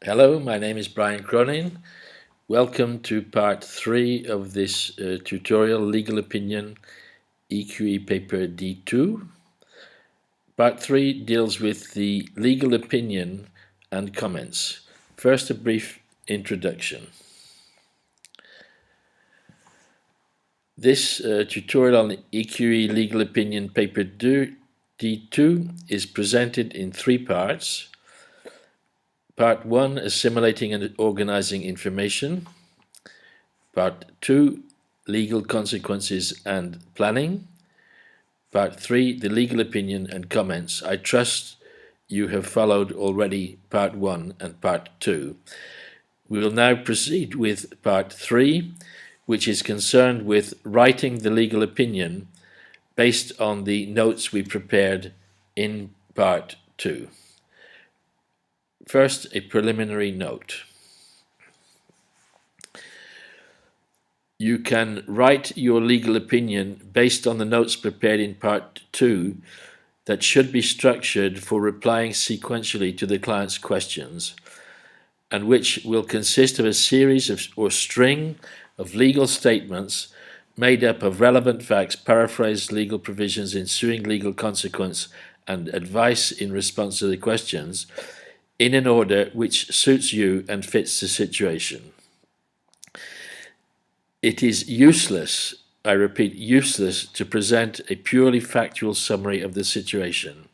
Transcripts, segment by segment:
Hello, my name is Brian Cronin. Welcome to part 3 of this tutorial, Legal Opinion EQE paper D2. Part 3 deals with the legal opinion and comments. First, a brief introduction. This tutorial on EQE Legal Opinion paper D2 is presented in 3 parts. Part 1, assimilating and organizing information. Part 2, legal consequences and planning. Part 3, the legal opinion and comments. I trust you have followed already Part 1 and Part 2. We will now proceed with Part 3, which is concerned with writing the legal opinion based on the notes we prepared in Part 2. First, a preliminary note. You can write your legal opinion based on the notes prepared in Part 2 that should be structured for replying sequentially to the client's questions, and which will consist of a series of or string of legal statements made up of relevant facts, paraphrased legal provisions, ensuing legal consequence, and advice in response to the questions, in an order which suits you and fits the situation. It is useless, I repeat, useless to present a purely factual summary of the situation.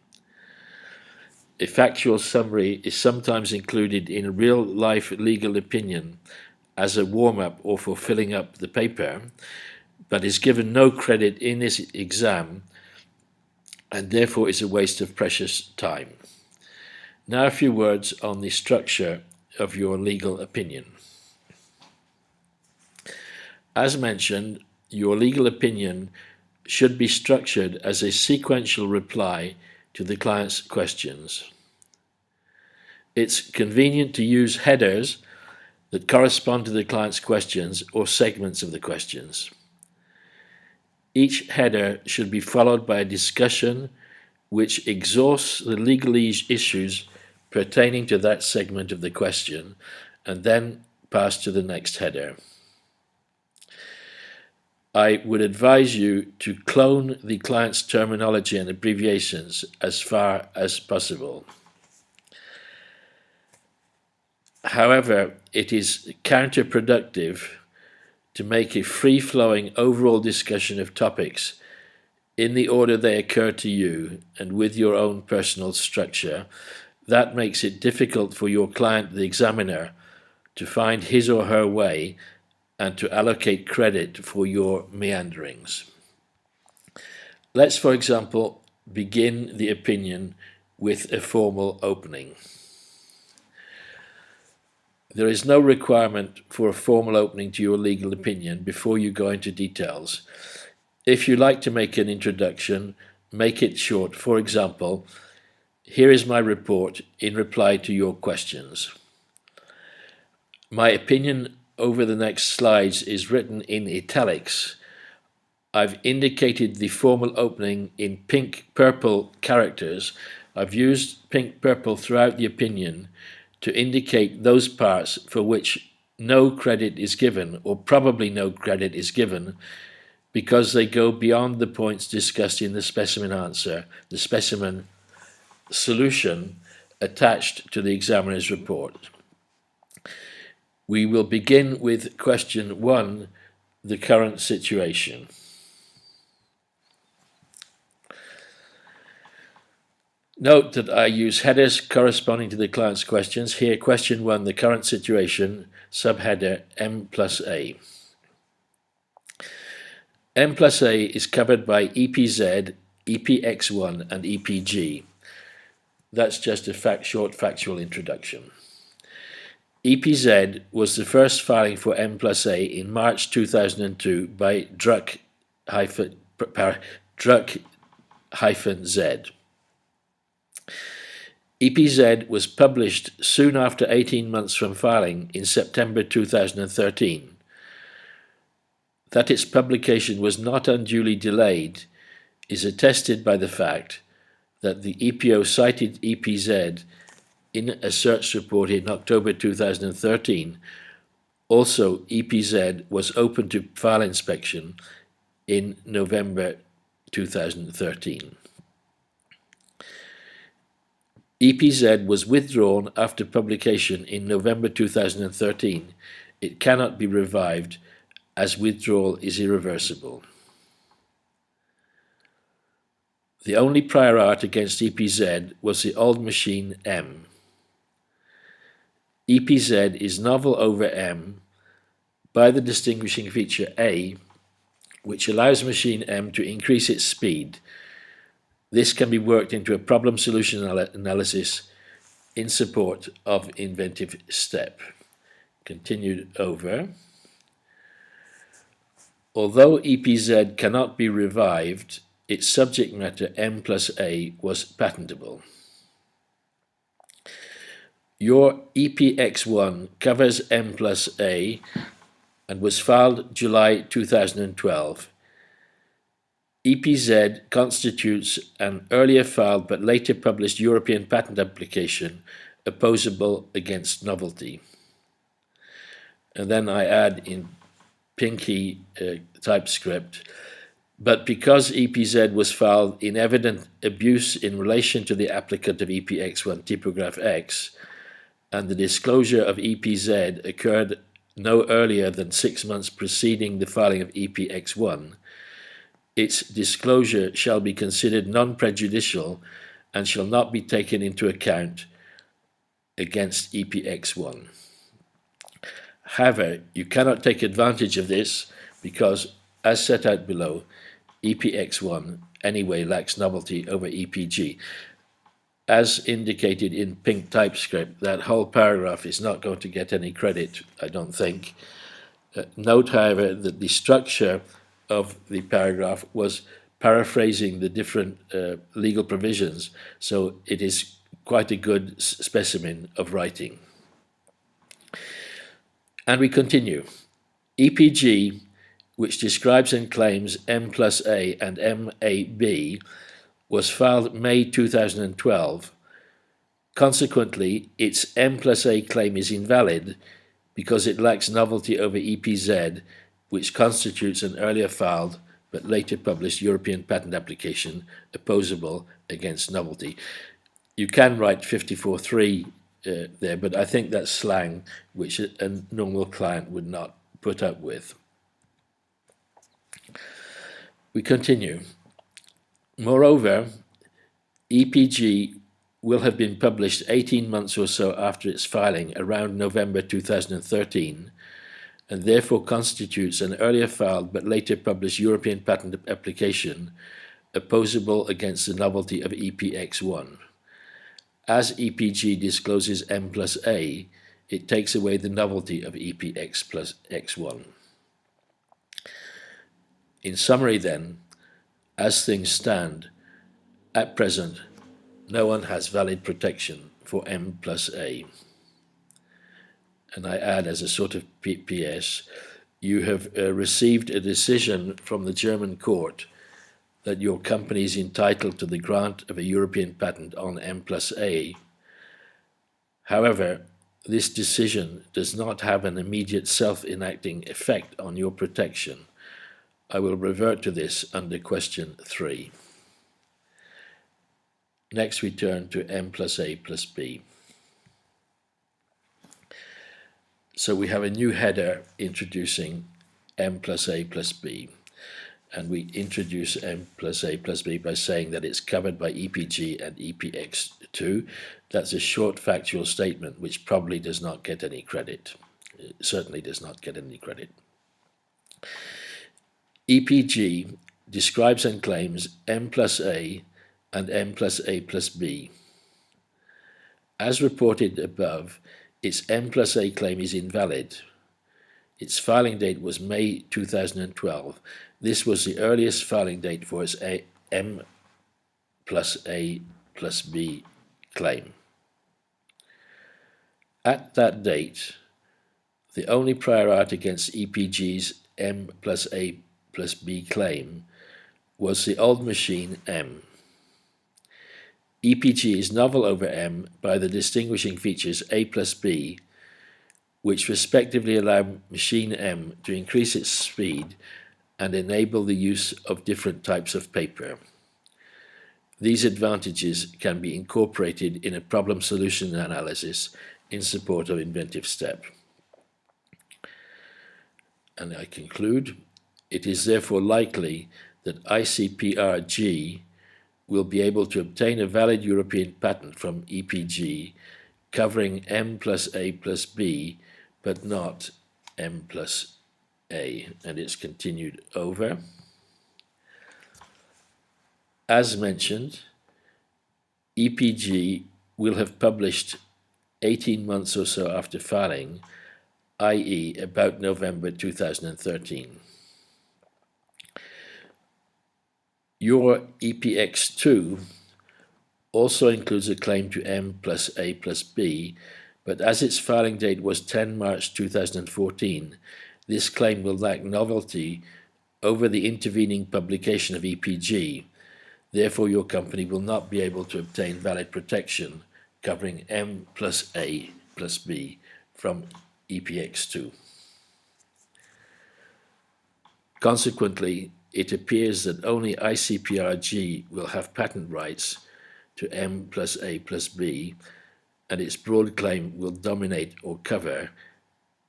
A factual summary is sometimes included in a real-life legal opinion as a warm-up or for filling up the paper, but is given no credit in this exam and therefore is a waste of precious time. Now a few words on the structure of your legal opinion. As mentioned, your legal opinion should be structured as a sequential reply to the client's questions. It's convenient to use headers that correspond to the client's questions or segments of the questions. Each header should be followed by a discussion which exhausts the legal issues pertaining to that segment of the question, and then pass to the next header. I would advise you to clone the client's terminology and abbreviations as far as possible. However, it is counterproductive to make a free-flowing overall discussion of topics in the order they occur to you and with your own personal structure. That makes it difficult for your client, the examiner, to find his or her way and to allocate credit for your meanderings. Let's, for example, begin the opinion with a formal opening. There is no requirement for a formal opening to your legal opinion before you go into details. If you like to make an introduction, make it short. For example, here is my report in reply to your questions. My opinion over the next slides is written in italics. I've indicated the formal opening in pink-purple characters. I've used pink-purple throughout the opinion to indicate those parts for which no credit is given, or probably no credit is given, because they go beyond the points discussed in the specimen answer, the specimen solution attached to the examiner's report. We will begin with question 1, the current situation. Note that I use headers corresponding to the client's questions. Here, question 1, the current situation, subheader M+A. M+A is covered by EPZ, EPX1, and EPG. That's just a short factual introduction. EPZ was the first filing for M+A in March 2002 by Druck-Z. EPZ was published soon after 18 months from filing in September 2013. That its publication was not unduly delayed is attested by the fact that the EPO cited EPZ in a search report in October 2013, also EPZ was open to file inspection in November 2013. EPZ was withdrawn after publication in November 2013. It cannot be revived as withdrawal is irreversible. The only prior art against EPZ was the old machine M. EPZ is novel over M by the distinguishing feature A, which allows machine M to increase its speed. This can be worked into a problem solution analysis in support of inventive step. Continued over. Although EPZ cannot be revived, its subject matter M+A was patentable. Your EPX1 covers M+A and was filed July 2012. EPZ constitutes an earlier filed but later published European patent application opposable against novelty. And then I add in pinky typescript, but because EPZ was filed in evident abuse in relation to the applicant of EPX1 typograph X, and the disclosure of EPZ occurred no earlier than 6 months preceding the filing of EPX1, its disclosure shall be considered non-prejudicial and shall not be taken into account against EPX1. However, you cannot take advantage of this because, as set out below, EPX1 anyway lacks novelty over EPG. As indicated in pink typescript, that whole paragraph is not going to get any credit, I don't think. Note, however, that the structure of the paragraph was paraphrasing the different legal provisions, so it is quite a good specimen of writing. And we continue. EPG, which describes and claims M+A and M+A+B, was filed May 2012. Consequently, its M+A claim is invalid because it lacks novelty over EPZ, which constitutes an earlier filed but later published European patent application opposable against novelty. You can write 54.3 there, but I think that's slang which a normal client would not put up with. We continue. Moreover, EPG will have been published 18 months or so after its filing, around November 2013, and therefore constitutes an earlier filed but later published European patent application opposable against the novelty of EPX1. As EPG discloses M+A, it takes away the novelty of EPX plus X1. In summary then, as things stand, at present, no one has valid protection for M+A. And I add as a sort of PS, you have received a decision from the German court that your company is entitled to the grant of a European patent on M+A. However, this decision does not have an immediate self-enacting effect on your protection. I will revert to this under question 3. Next we turn to M+A+B. So we have a new header introducing M+A+B, and we introduce M+A+B by saying that it's covered by EPG and EPX2. That's a short factual statement which probably does not get any credit. It certainly does not get any credit. EPG describes and claims M+A and M+A+B. As reported above, its M+A claim is invalid. Its filing date was May 2012. This was the earliest filing date for its M+A+B claim. At that date, the only prior art against EPG's M+A+B claim was the old machine M. EPG is novel over M by the distinguishing features A plus B, which respectively allow machine M to increase its speed and enable the use of different types of paper. These advantages can be incorporated in a problem solution analysis in support of inventive step. And I conclude, it is therefore likely that ICPR-G will be able to obtain a valid European patent from EPG covering M+A+B, but not M+A. And it's continued over. As mentioned, EPG will have published 18 months or so after filing, i.e. about November 2013. Your EPX2 also includes a claim to M+A+B, but as its filing date was 10 March 2014, this claim will lack novelty over the intervening publication of EPG. Therefore, your company will not be able to obtain valid protection covering M+A+B from EPX2. Consequently, it appears that only ICPR-G will have patent rights to M+A+B, and its broad claim will dominate or cover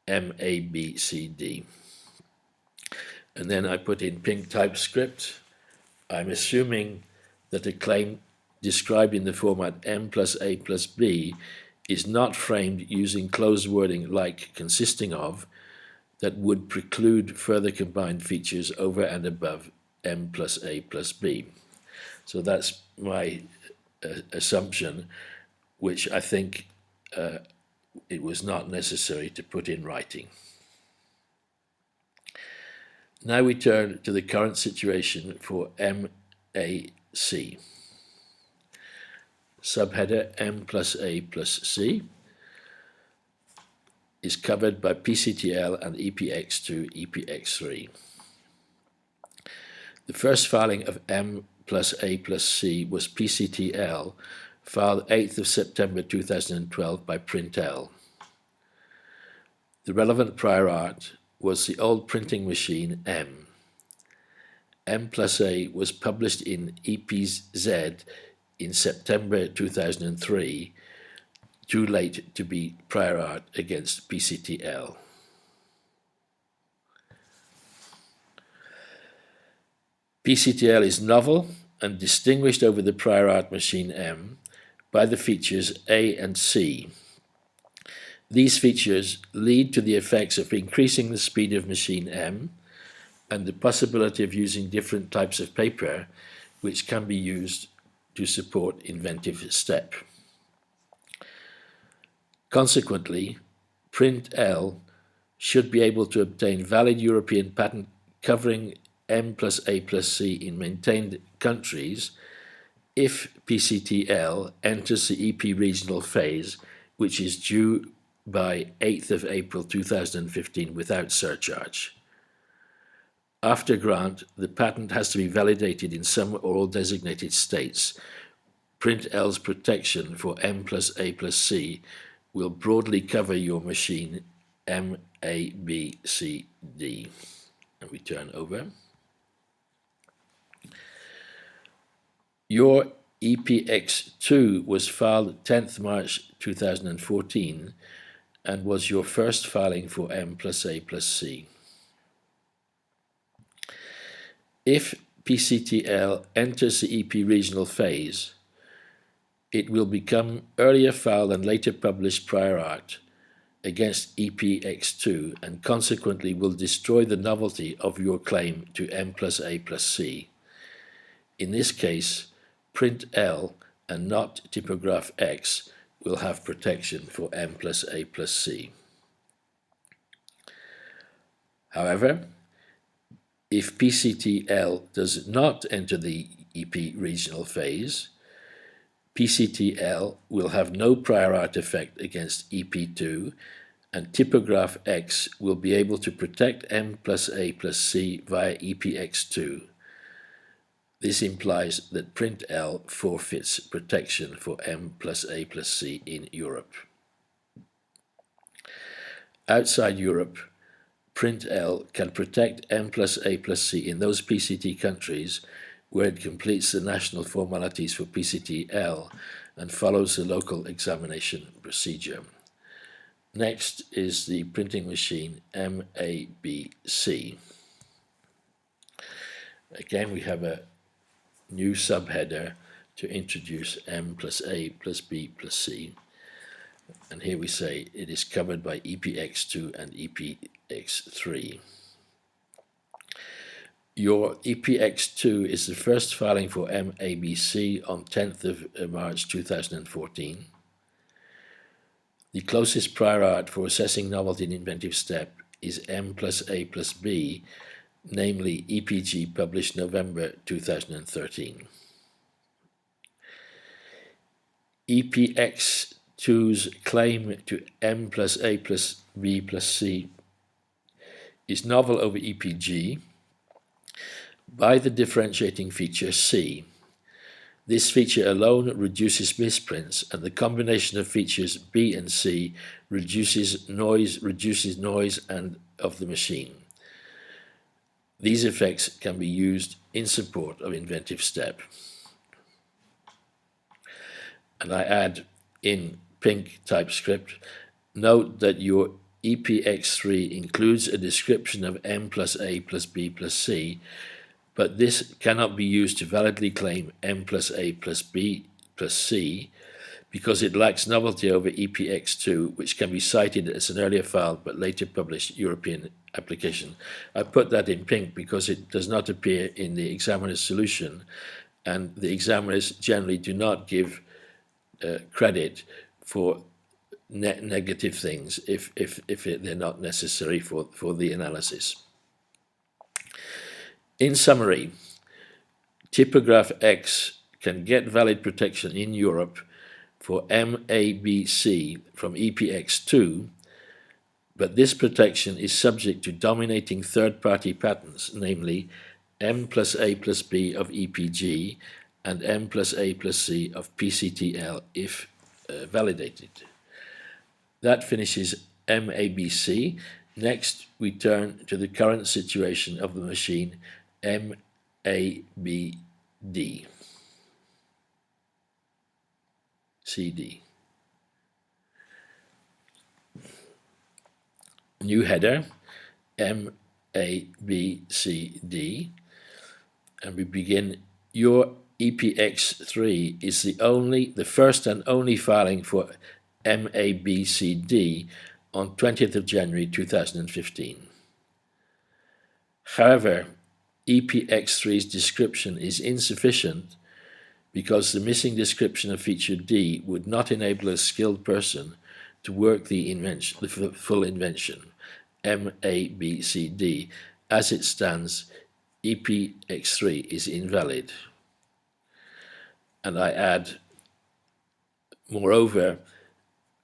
M+A+B+C+D. And then I put in pink typescript. I'm assuming that a claim described in the format M+A+B is not framed using closed wording like consisting of that would preclude further combined features over and above M+A+B. So that's my assumption, which I think it was not necessary to put in writing. Now we turn to the current situation for M+A+C. Subheader M+A+C is covered by PCTL and EPX2, EPX3. The first filing of M+A+C was PCTL, filed 8th of September 2012 by PrintL. The relevant prior art was the old printing machine M. M+A was published in EPZ in September 2003, too late to be prior art against PCTL. PCTL is novel and distinguished over the prior art machine M by the features A and C. These features lead to the effects of increasing the speed of machine M and the possibility of using different types of paper, which can be used to support inventive step. Consequently, PrintL should be able to obtain valid European patent covering M+A+C in maintained countries if PCTL enters the EP regional phase, which is due by 8th of April 2015 without surcharge. After grant, the patent has to be validated in some or all designated states. PrintL's protection for M+A+C will broadly cover your machine M+A+B+C+D. And we turn over. Your EPX2 was filed 10th March 2014 and was your first filing for M+A+C. If PCTL enters the EP regional phase, it will become earlier filed and later published prior art against EPX2 and consequently will destroy the novelty of your claim to M+A+C. In this case, PrintL and not typograph X will have protection for M+A+C. However, if PCTL does not enter the EP regional phase, PCTL will have no prior art effect against EP2, and typograph X will be able to protect M+A+C via EPX2. This implies that printl forfeits protection for M+A+C in Europe. Outside Europe, printl can protect M+A+C in those PCT countries where it completes the national formalities for PCT-L and follows the local examination procedure. Next is the printing machine M+A+B+C. Again, we have a new subheader to introduce M+A+B+C. And here we say it is covered by EPX2 and EPX3. Your EPX2 is the first filing for M+A+B+C on 10th of March 2014. The closest prior art for assessing novelty and inventive step is M+A+B, namely EPG, published November 2013. EPX2's claim to M+A+B+C is novel over EPG by the differentiating feature C. This feature alone reduces misprints, and the combination of features B and C reduces noise and of the machine. These effects can be used in support of inventive step. And I add in pink typescript, note that your EPX3 includes a description of M+A+B+C, but this cannot be used to validly claim M+A+B+C because it lacks novelty over EPX2, which can be cited as an earlier filed but later published European application. I put that in pink because it does not appear in the examiner's solution, and the examiners generally do not give credit for negative things if they're not necessary for the analysis. In summary, typograph X can get valid protection in Europe for M+A+B+C from EPX2, but this protection is subject to dominating third-party patents, namely M+A+B of EPG and M+A+C of PCT-L if validated. That finishes M+A+B+C. Next, we turn to the current situation of the machine M+A+B+D. CD. New header, M+A+B+C+D, and we begin. Your EPX3 is the first and only filing for M+A+B+C+D on 20th of January 2015. However, EPX3's description is insufficient because the missing description of feature D would not enable a skilled person to work the full invention, M+A+B+C+D. As it stands, EPX3 is invalid. And I add, moreover,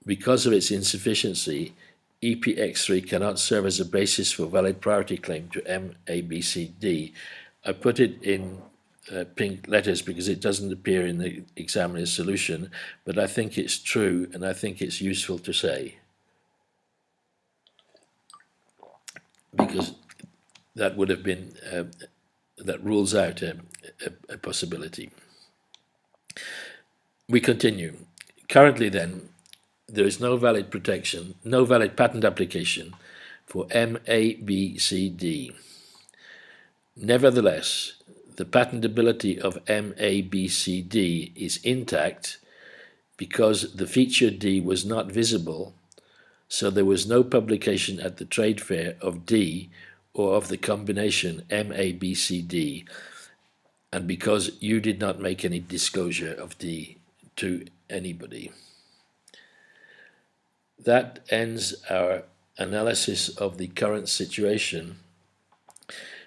because of its insufficiency, EPX3 cannot serve as a basis for valid priority claim to M+A+B+C+D. I put it in pink letters because it doesn't appear in the examiner's solution, but I think it's true and I think it's useful to say, because that would have been, that rules out a possibility. We continue. Currently then, there is no valid protection, no valid patent application for M+A+B+C+D. Nevertheless, the patentability of M+A+B+C+D is intact because the feature D was not visible, so there was no publication at the trade fair of D or of the combination M+A+B+C+D, and because you did not make any disclosure of D to anybody. That ends our analysis of the current situation,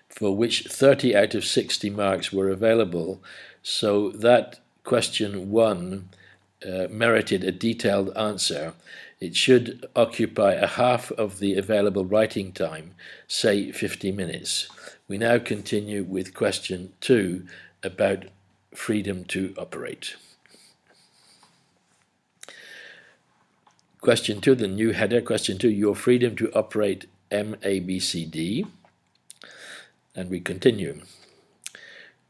for which 30 out of 60 marks were available, so that question 1 merited a detailed answer. It should occupy a half of the available writing time, say 50 minutes. We now continue with question 2, about freedom to operate. Question 2, the new header. Question 2, your freedom to operate M+A+B+C+D. And we continue.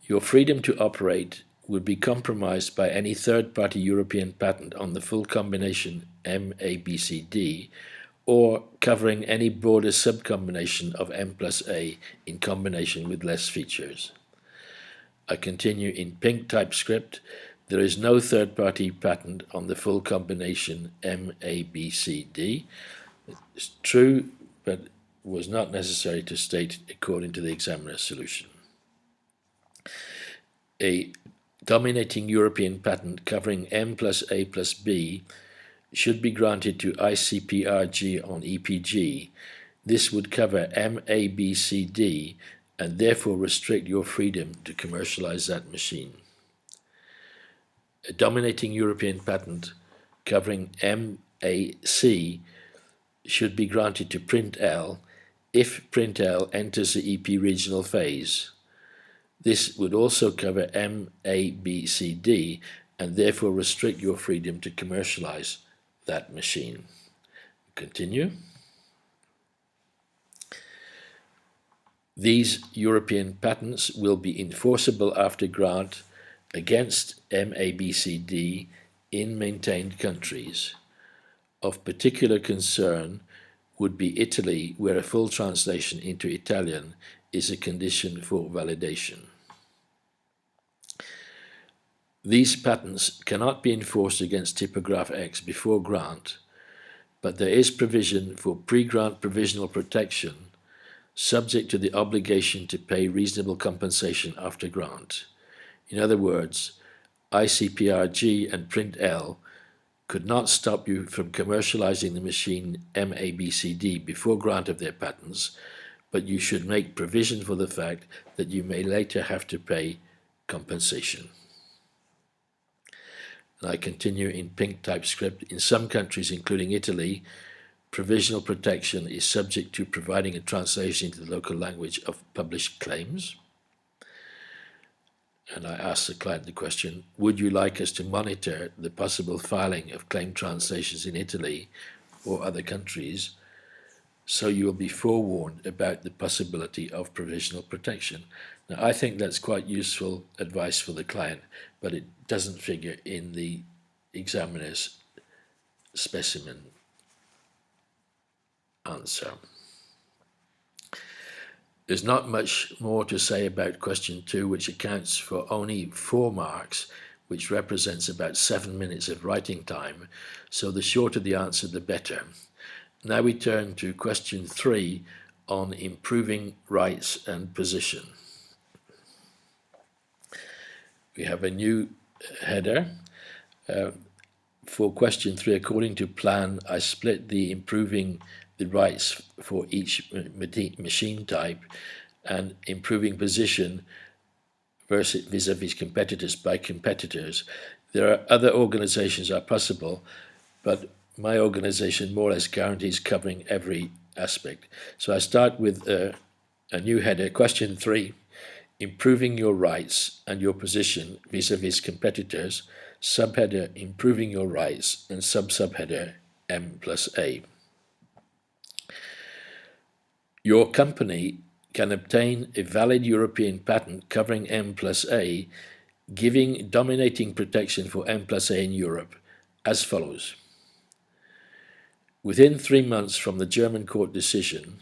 Your freedom to operate would be compromised by any third-party European patent on the full combination M+A+B+C+D, or covering any broader subcombination of M+A in combination with less features. I continue in pink typescript. There is no third-party patent on the full combination M+A+B+C+D. It's true, but was not necessary to state according to the examiner's solution. A dominating European patent covering M+A+B should be granted to ICPRG on EPG. This would cover M+A+B+C+D and therefore restrict your freedom to commercialize that machine. A dominating European patent covering M+A+C should be granted to PrintL if PrintL enters the EP regional phase. This would also cover M+A+B+C+D and therefore restrict your freedom to commercialize that machine. Continue. These European patents will be enforceable after grant against M+A+B+C+D in maintained countries. Of particular concern would be Italy, where a full translation into Italian is a condition for validation. These patents cannot be enforced against typograph X before grant, but there is provision for pre-grant provisional protection subject to the obligation to pay reasonable compensation after grant. In other words, ICPRG and PrintL could not stop you from commercializing the machine M+A+B+C+D before grant of their patents, but you should make provision for the fact that you may later have to pay compensation. And I continue in pink typescript. In some countries, including Italy, provisional protection is subject to providing a translation into the local language of published claims. And I asked the client the question, would you like us to monitor the possible filing of claim translations in Italy or other countries, so you will be forewarned about the possibility of provisional protection? Now, I think that's quite useful advice for the client, but it doesn't figure in the examiner's specimen answer. There's not much more to say about question 2, which accounts for only 4 marks, which represents about 7 minutes of writing time, so the shorter the answer, the better. Now we turn to question 3 on improving rights and position. We have a new header. For question 3, according to plan, I split the improving the rights for each machine type and improving position versus vis-a-vis competitors by competitors. There are other organizations are possible, but my organization more or less guarantees covering every aspect. So I start with a new header, question 3, improving your rights and your position vis-a-vis competitors, subheader, improving your rights, and subheader, M+A. Your company can obtain a valid European patent covering M+A, giving dominating protection for M+A in Europe, as follows. Within 3 months from the German court decision,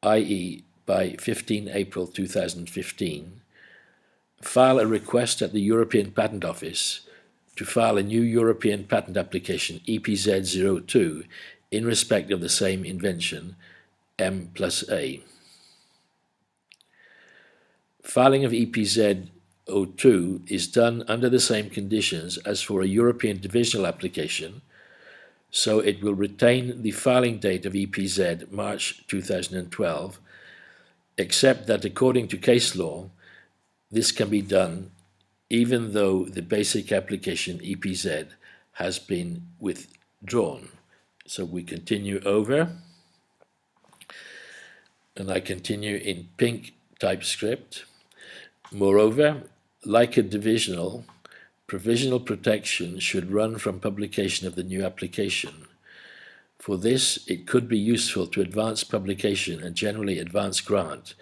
i.e. by 15 April 2015, file a request at the European Patent Office to file a new European patent application EPZ02 in respect of the same invention, M+A. Filing of EPZ02 is done under the same conditions as for a European divisional application, so it will retain the filing date of EPZ March 2012, except that according to case law, this can be done even though the basic application EPZ has been withdrawn. So we continue over. And I continue in pink typescript. Moreover, like a divisional, provisional protection should run from publication of the new application. For this, it could be useful to advance publication and generally advance grant.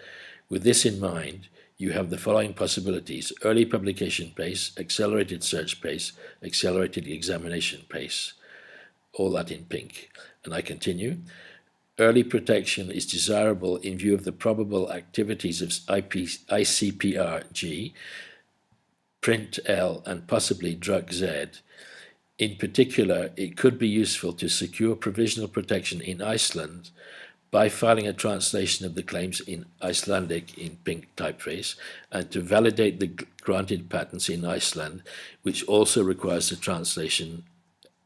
With this in mind, you have the following possibilities: early publication pace, accelerated search pace, accelerated examination pace, all that in pink. And I continue. Early protection is desirable in view of the probable activities of ICPR-G, Print L, and possibly Drug Z. In particular, it could be useful to secure provisional protection in Iceland by filing a translation of the claims in Icelandic in pink typeface, and to validate the granted patents in Iceland, which also requires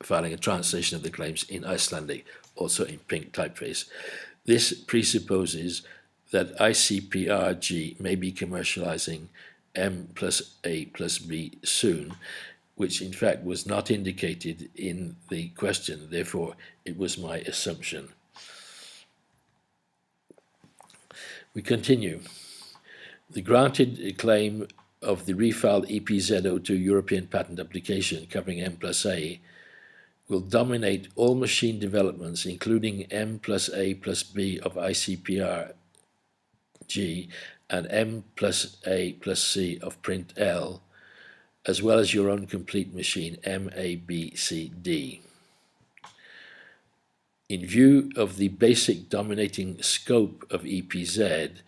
filing a translation of the claims in Icelandic, also in pink typeface. This presupposes that ICPR-G may be commercializing M+A+B soon, which in fact was not indicated in the question, therefore it was my assumption. We continue. The granted claim of the refiled EPZ02 European patent application covering M+A will dominate all machine developments, including M+A+B of ICPR-G and M+A+C of Print L, as well as your own complete machine M+A+B+C+D. In view of the basic dominating scope of EPZ,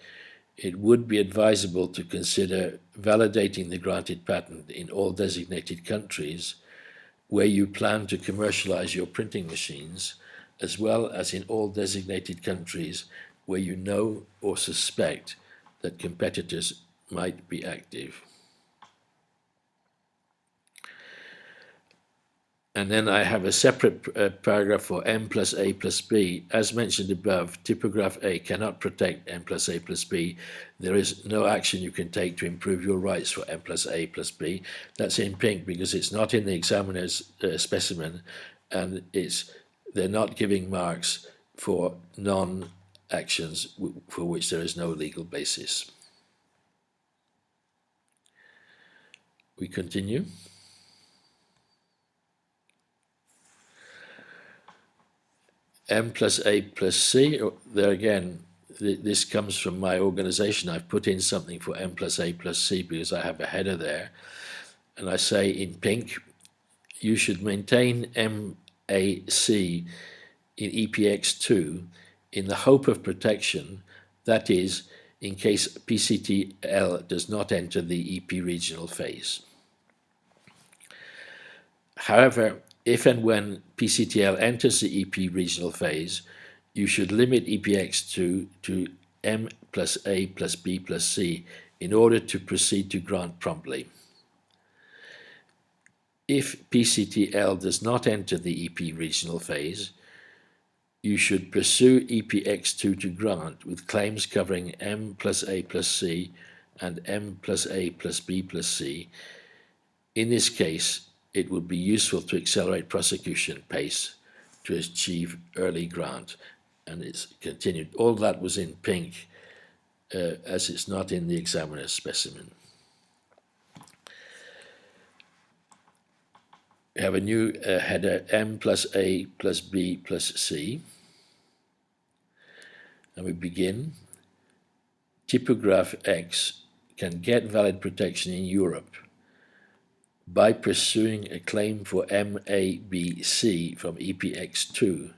it would be advisable to consider validating the granted patent in all designated countries where you plan to commercialize your printing machines, as well as in all designated countries where you know or suspect that competitors might be active. And then I have a separate paragraph for M+A+B. As mentioned above, typograph A cannot protect M+A+B. There is no action you can take to improve your rights for M+A+B. That's in pink because it's not in the examiner's specimen, and they're not giving marks for non-actions for which there is no legal basis. We continue. M+A+C, there again, this comes from my organization. I've put in something for M+A+C because I have a header there. And I say in pink, you should maintain M+A+C in EPX2 in the hope of protection, that is, in case PCTL does not enter the EP regional phase. However, if and when PCTL enters the EP regional phase, you should limit EPX2 to M+A+B+C in order to proceed to grant promptly. If PCTL does not enter the EP regional phase, you should pursue EPX2 to grant with claims covering M+A+C and M+A+B+C. In this case, it would be useful to accelerate prosecution pace to achieve early grant. And it's continued. All that was in pink, as it's not in the examiner's specimen. We have a new header, M+A+B+C. And we begin. Typograph X can get valid protection in Europe by pursuing a claim for M+A+B+C from EPX2.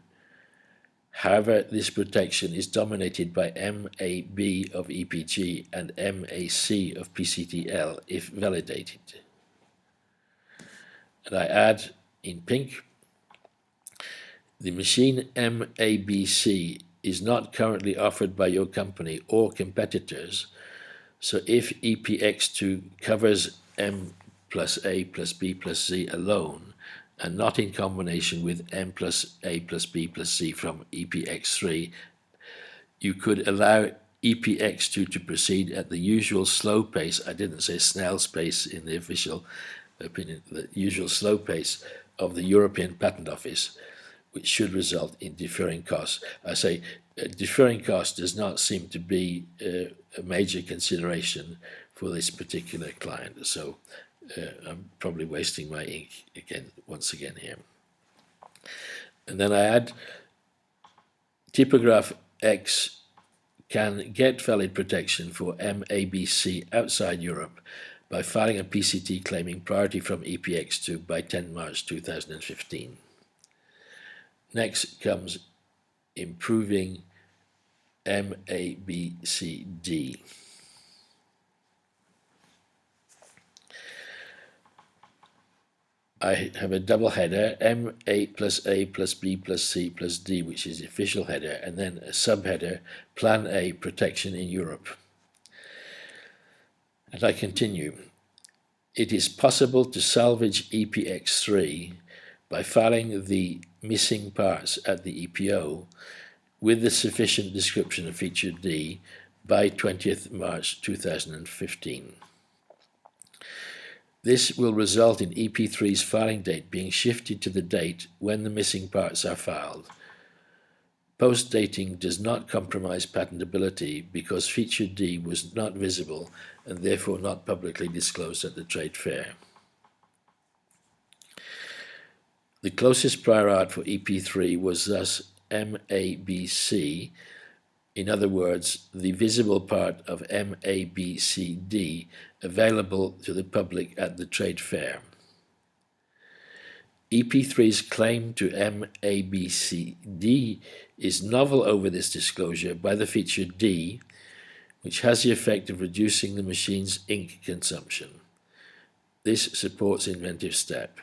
However, this protection is dominated by M+A+B of EPG and M+A+C of PCTL if validated. And I add in pink, the machine M+A+B+C is not currently offered by your company or competitors, so if EPX2 covers M+A+B+C alone, and not in combination with M+A+B+C from EPX3, you could allow EPX2 to proceed at the usual slow pace. I didn't say snail's pace in the official opinion, the usual slow pace of the European Patent Office, which should result in deferring costs. I say deferring costs does not seem to be a major consideration for this particular client, so I'm probably wasting my ink once again here. And then I add typograph X can get valid protection for M+A+B+C outside Europe by filing a PCT claiming priority from EPX2 by 10 March 2015. Next comes improving M+A+B+C+D. I have a double header, M+A+A+B+C+D, which is the official header, and then a subheader, Plan A, protection in Europe. And I continue. It is possible to salvage EPX3 by filing the missing parts at the EPO with the sufficient description of feature D by 20th March 2015. This will result in EP3's filing date being shifted to the date when the missing parts are filed. Post-dating does not compromise patentability because feature D was not visible and therefore not publicly disclosed at the trade fair. The closest prior art for EP3 was thus M+A+B+C. In other words, the visible part of M+A+B+C+D available to the public at the trade fair. EP3's claim to M+A+B+C+D is novel over this disclosure by the feature D, which has the effect of reducing the machine's ink consumption. This supports inventive step.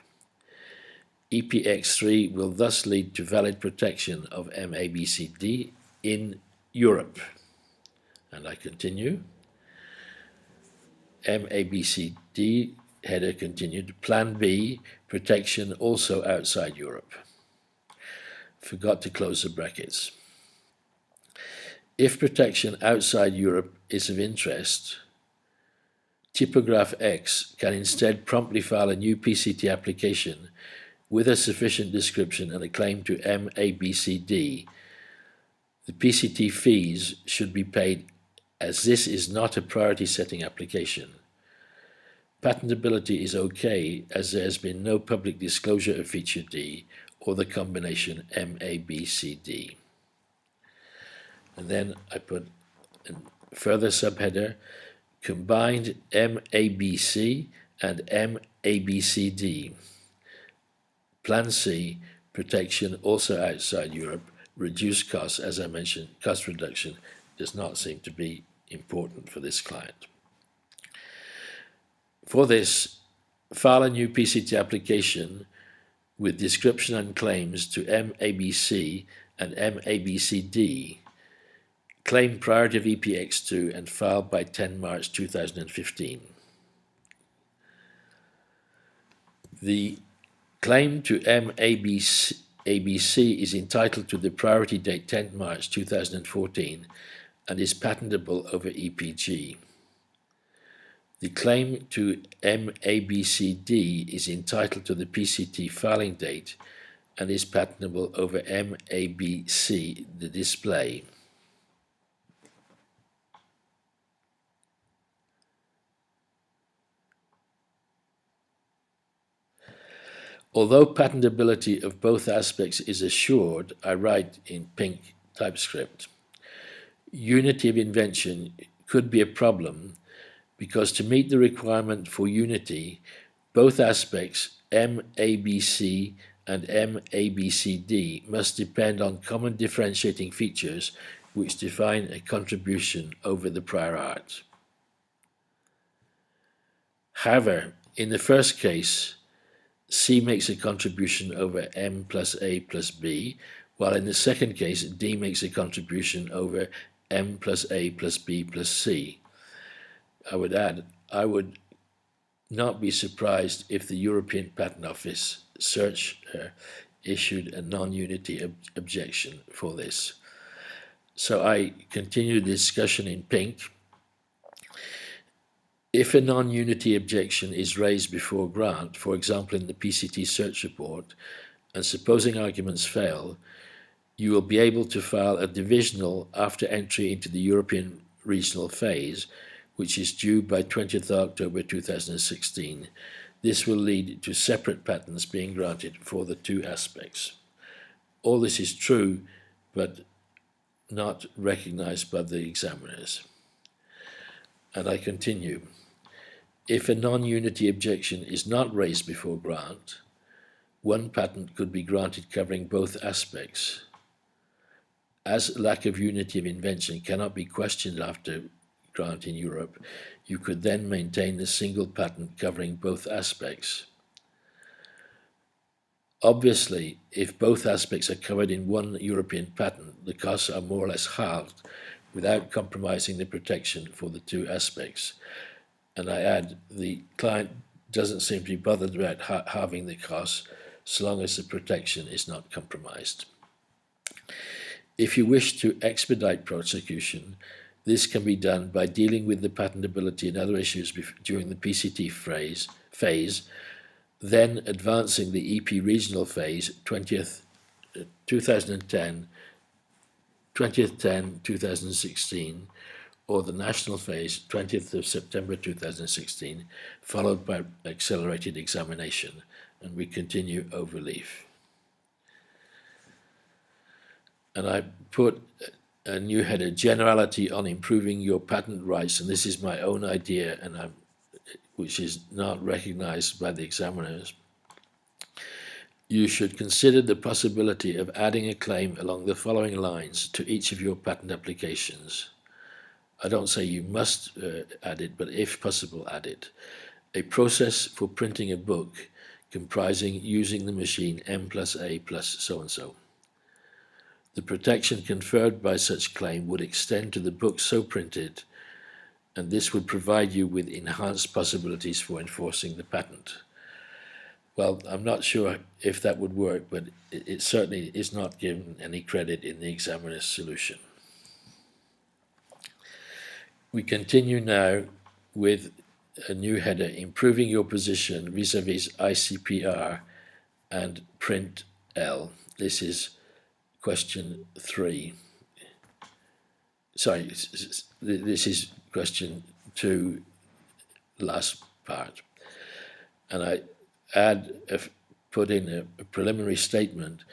EPX3 will thus lead to valid protection of M+A+B+C+D in Europe. And I continue. M+A+B+C+D header continued. Plan B, protection also outside Europe. Forgot to close the brackets. If protection outside Europe is of interest, typograph X can instead promptly file a new PCT application with a sufficient description and a claim to M+A+B+C+D. The PCT fees should be paid as this is not a priority setting application. Patentability is okay as there has been no public disclosure of feature D or the combination M+A+B+C+D. And then I put a further subheader, combined M+A+B+C and M+A+B+C+D. Plan C, protection also outside Europe, reduce costs. As I mentioned, cost reduction does not seem to be important for this client. For this, file a new PCT application with description and claims to M+A+B+C and M+A+B+C+D. Claim priority of EPX2 and file by 10 March 2015. The claim to M+A+B+C is entitled to the priority date 10 March 2014 and is patentable over EPG. The claim to M+A+B+C+D is entitled to the PCT filing date and is patentable over M+A+B+C, the display. Although patentability of both aspects is assured, I write in pink typescript. Unity of invention could be a problem because to meet the requirement for unity, both aspects, M+A+B+C and M+A+B+C+D, must depend on common differentiating features which define a contribution over the prior art. However, in the first case, C makes a contribution over M+A+B, while in the second case, D makes a contribution over M+A+B+C. I would add, I would not be surprised if the European Patent Office search issued a non-unity objection for this. So I continue the discussion in pink. If a non-unity objection is raised before grant, for example in the PCT search report, and supposing arguments fail, you will be able to file a divisional after entry into the European regional phase, which is due by 20th October 2016. This will lead to separate patents being granted for the two aspects. All this is true, but not recognized by the examiners. And I continue. If a non-unity objection is not raised before grant, one patent could be granted covering both aspects. As lack of unity of invention cannot be questioned after grant in Europe, you could then maintain a single patent covering both aspects. Obviously, if both aspects are covered in one European patent, the costs are more or less halved without compromising the protection for the two aspects. And I add, the client doesn't seem to be bothered about halving the costs so long as the protection is not compromised. If you wish to expedite prosecution, this can be done by dealing with the patentability and other issues during the PCT phase, then advancing the EP regional phase 2010, 2016, or the national phase 20th of September 2016, followed by accelerated examination. And we continue overleaf. And I put a new header, generality on improving your patent rights, and this is my own idea, and which is not recognized by the examiners. You should consider the possibility of adding a claim along the following lines to each of your patent applications. I don't say you must add it, but if possible, add it. A process for printing a book comprising using the machine M+A+ so-and-so. The protection conferred by such claim would extend to the book so printed, and this would provide you with enhanced possibilities for enforcing the patent. Well, I'm not sure if that would work, but it certainly is not given any credit in the examiner's solution. We continue now with a new header, improving your position vis-a-vis ICPR and print L. This is question 3. Sorry, this is question 2, last part. And I put in a preliminary statement.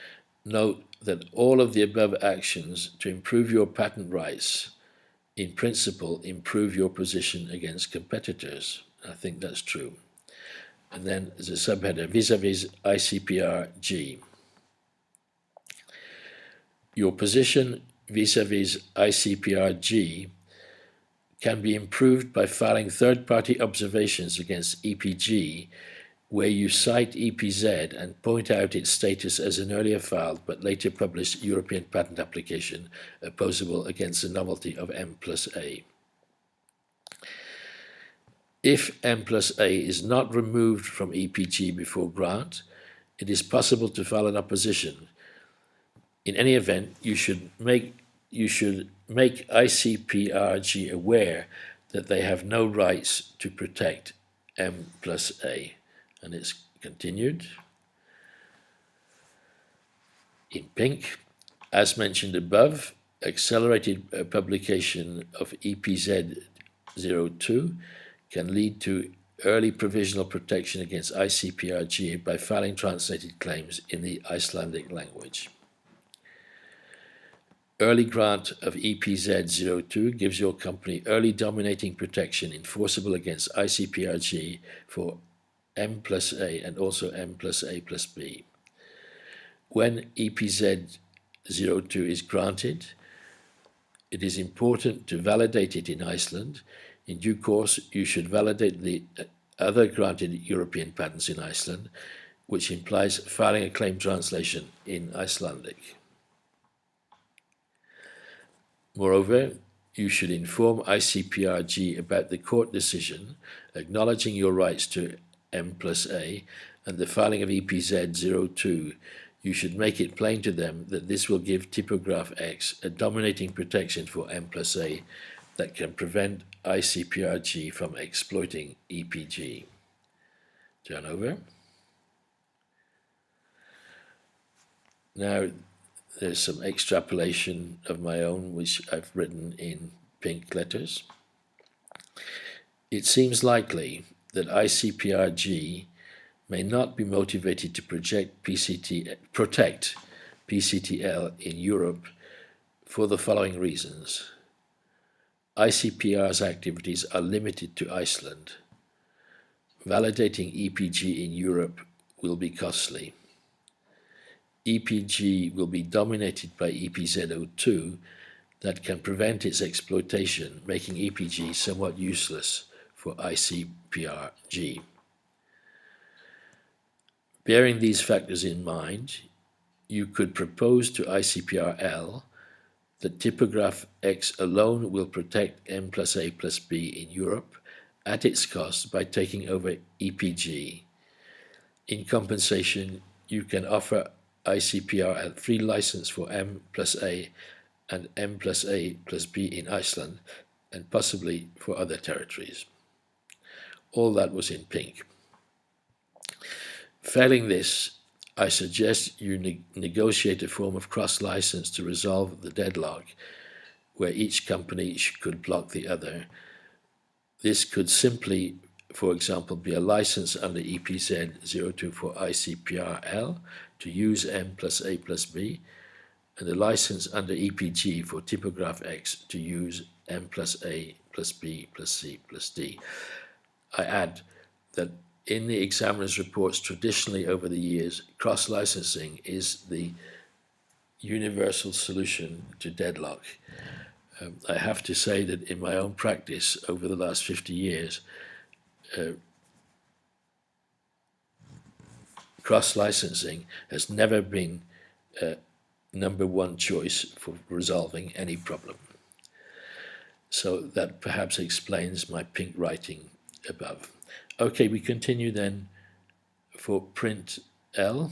Note that all of the above actions to improve your patent rights, in principle, improve your position against competitors. I think that's true. And then as a subheader, vis-a-vis ICPR-G. Your position vis-a-vis ICPR-G can be improved by filing third-party observations against EPG, where you cite EPZ and point out its status as an earlier filed but later published European patent application opposable against the novelty of M+A. If M+A is not removed from EPG before grant, it is possible to file an opposition. In any event, you should make ICPRG aware that they have no rights to protect M+A. And it's continued. In pink, as mentioned above, accelerated publication of EPZ02 can lead to early provisional protection against ICPRG by filing translated claims in the Icelandic language. Early grant of EPZ02 gives your company early dominating protection enforceable against ICPRG for M+A and also M+A+B. When EPZ02 is granted, it is important to validate it in Iceland. In due course, you should validate the other granted European patents in Iceland, which implies filing a claim translation in Icelandic. Moreover, you should inform ICPRG about the court decision, acknowledging your rights to M+A and the filing of EPZ02. You should make it plain to them that this will give typograph X a dominating protection for M+A that can prevent ICPRG from exploiting EPG. Turn over. Now, there's some extrapolation of my own, which I've written in pink letters. It seems likely that ICPRG may not be motivated to protect PCTL in Europe for the following reasons. ICPR's activities are limited to Iceland. Validating EPG in Europe will be costly. EPG will be dominated by EPZ02 that can prevent its exploitation, making EPG somewhat useless for ICPRG. Bearing these factors in mind, you could propose to ICPRL that typograph X alone will protect M+A+B in Europe at its cost by taking over EPG. In compensation, you can offer ICPRL free license for M+A and M+A+B in Iceland and possibly for other territories. All that was in pink. Failing this, I suggest you negotiate a form of cross-license to resolve the deadlock where each company could block the other. This could simply, for example, be a license under EPZ02 for ICPRL to use M+A+B and a license under EPG for typograph X to use M+A+B+C+D. I add that in the examiner's reports traditionally over the years, cross-licensing is the universal solution to deadlock. I have to say that in my own practice over the last 50 years, cross-licensing has never been number one choice for resolving any problem. So that perhaps explains my pink writing above. Okay, we continue then for print L.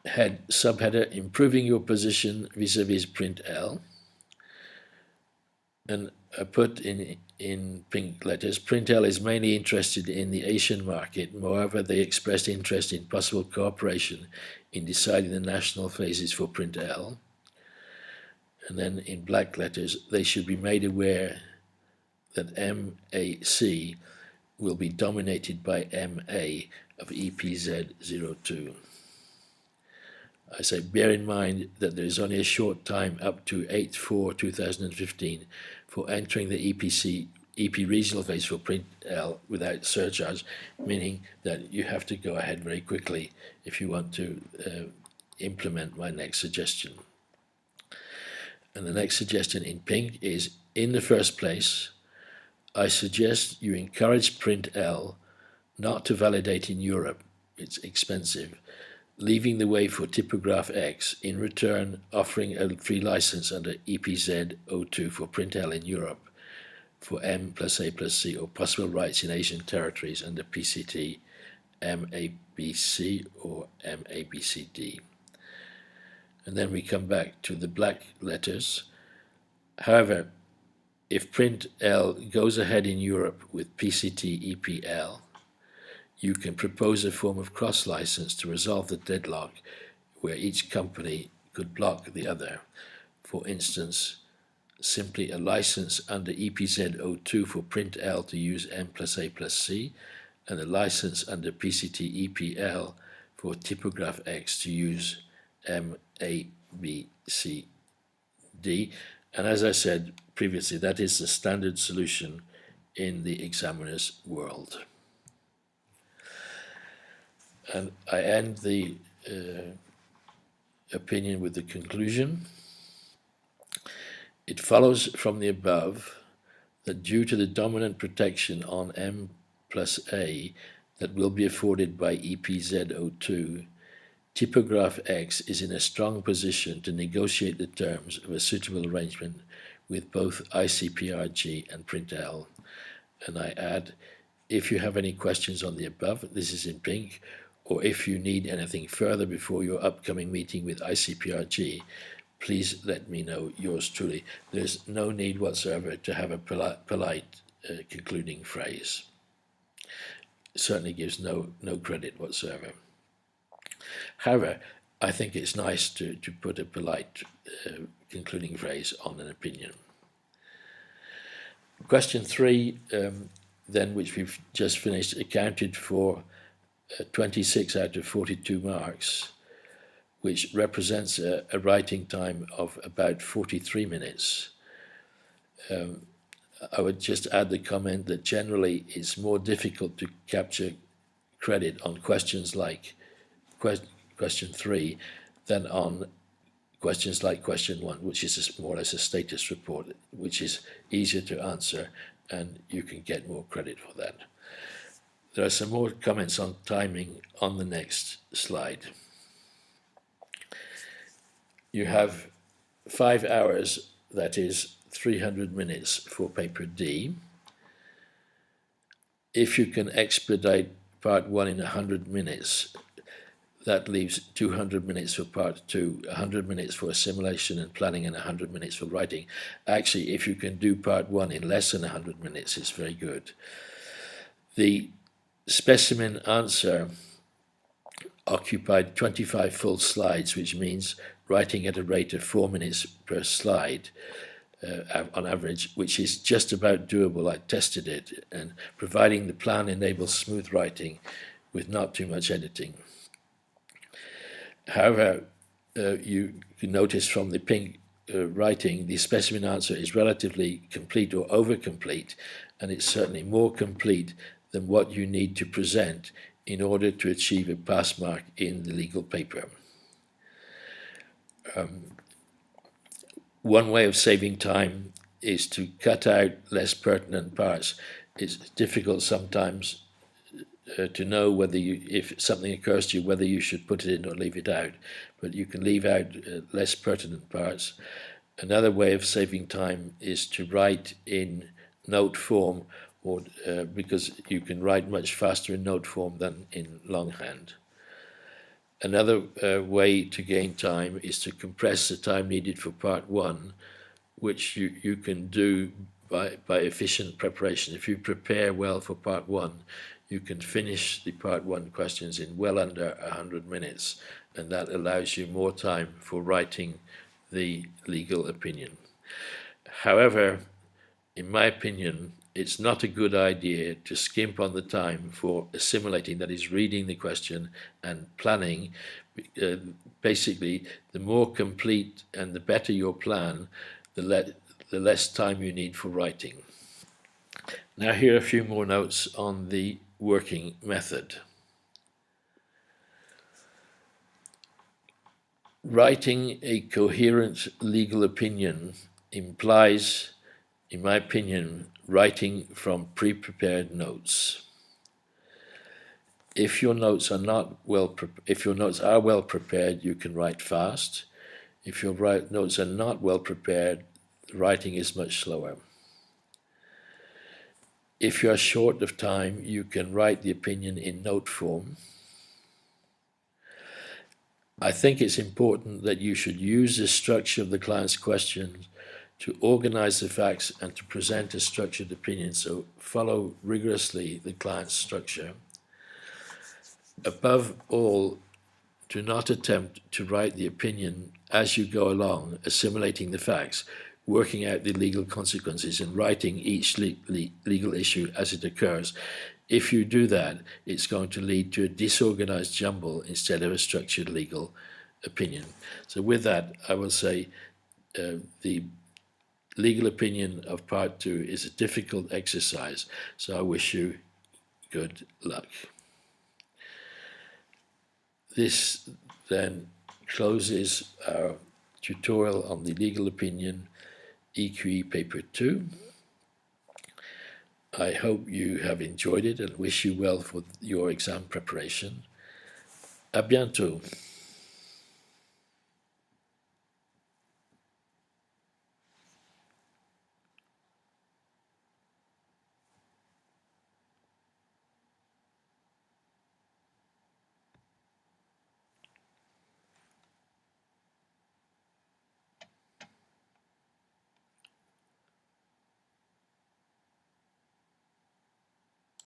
Subheader, improving your position vis-a-vis print L. And I put in pink letters, print L is mainly interested in the Asian market. Moreover, they expressed interest in possible cooperation in deciding the national phases for print L. And then in black letters, they should be made aware that M+A+C will be dominated by MA of EPZ02. I say bear in mind that there is only a short time up to 8/4/2015 for entering the EP regional phase for print L without surcharge, meaning that you have to go ahead very quickly if you want to implement my next suggestion. And the next suggestion in pink is, in the first place, I suggest you encourage print L not to validate in Europe. It's expensive, leaving the way for typograph X, in return offering a free license under EPZ02 for print L in Europe for M+A+C or possible rights in Asian territories under PCT M+A+B+C or M+A+B+C+D. And then we come back to the black letters. However, if print L goes ahead in Europe with PCT EPL, you can propose a form of cross-license to resolve the deadlock where each company could block the other. For instance, simply a license under EPZ02 for print L to use M+A+C and a license under PCT EPL for typograph X to use M+A+B+C+D. And as I said previously, that is the standard solution in the examiner's world. And I end the opinion with the conclusion. It follows from the above that due to the dominant protection on M+A that will be afforded by EPZ02, typograph X is in a strong position to negotiate the terms of a suitable arrangement with both ICPRG and print L. And I add, if you have any questions on the above, this is in pink, or if you need anything further before your upcoming meeting with ICPRG, please let me know. Yours truly. There's no need whatsoever to have a polite concluding phrase. It certainly gives no credit whatsoever. However, I think it's nice to put a polite concluding phrase on an opinion. Question 3, then, which we've just finished, accounted for 26 out of 42 marks, which represents a writing time of about 43 minutes. I would just add the comment that generally it's more difficult to capture credit on questions like question 3 than on questions like question 1, which is more or less a status report, which is easier to answer and you can get more credit for that. There are some more comments on timing on the next slide. You have 5 hours, that is 300 minutes for paper D. If you can expedite part 1 in 100 minutes, that leaves 200 minutes for part 2, 100 minutes for assimilation and planning, and 100 minutes for writing. Actually, if you can do part 1 in less than 100 minutes, it's very good. The specimen answer occupied 25 full slides, which means writing at a rate of 4 minutes per slide on average, which is just about doable. I tested it, and providing the plan enables smooth writing with not too much editing. However, you can notice from the pink writing, the specimen answer is relatively complete or over-complete, and it's certainly more complete than what you need to present in order to achieve a pass mark in the legal paper. One way of saving time is to cut out less pertinent parts. It's difficult sometimes to know whether if something occurs to you, whether you should put it in or leave it out, but you can leave out less pertinent parts. Another way of saving time is to write in note form, or because you can write much faster in note form than in longhand. Another way to gain time is to compress the time needed for part 1, which you can do by efficient preparation. If you prepare well for part 1, you can finish the part 1 questions in well under 100 minutes, and that allows you more time for writing the legal opinion. However, in my opinion, it's not a good idea to skimp on the time for assimilating, that is, reading the question and planning. Basically, the more complete and the better your plan, the less time you need for writing. Now, here are a few more notes on the working method. Writing a coherent legal opinion implies, in my opinion, writing from pre-prepared notes. If your notes are well prepared, you can write fast. If your notes are not well prepared, writing is much slower. If you are short of time, you can write the opinion in note form. I think it's important that you should use the structure of the client's questions to organize the facts and to present a structured opinion, so follow rigorously the client's structure. Above all, do not attempt to write the opinion as you go along, assimilating the facts, working out the legal consequences, and writing each legal issue as it occurs. If you do that, it's going to lead to a disorganized jumble instead of a structured legal opinion. So with that, I will say the legal opinion of part 2 is a difficult exercise, so I wish you good luck. This then closes our tutorial on the legal opinion EQE paper 2. I hope you have enjoyed it and wish you well for your exam preparation. À bientôt.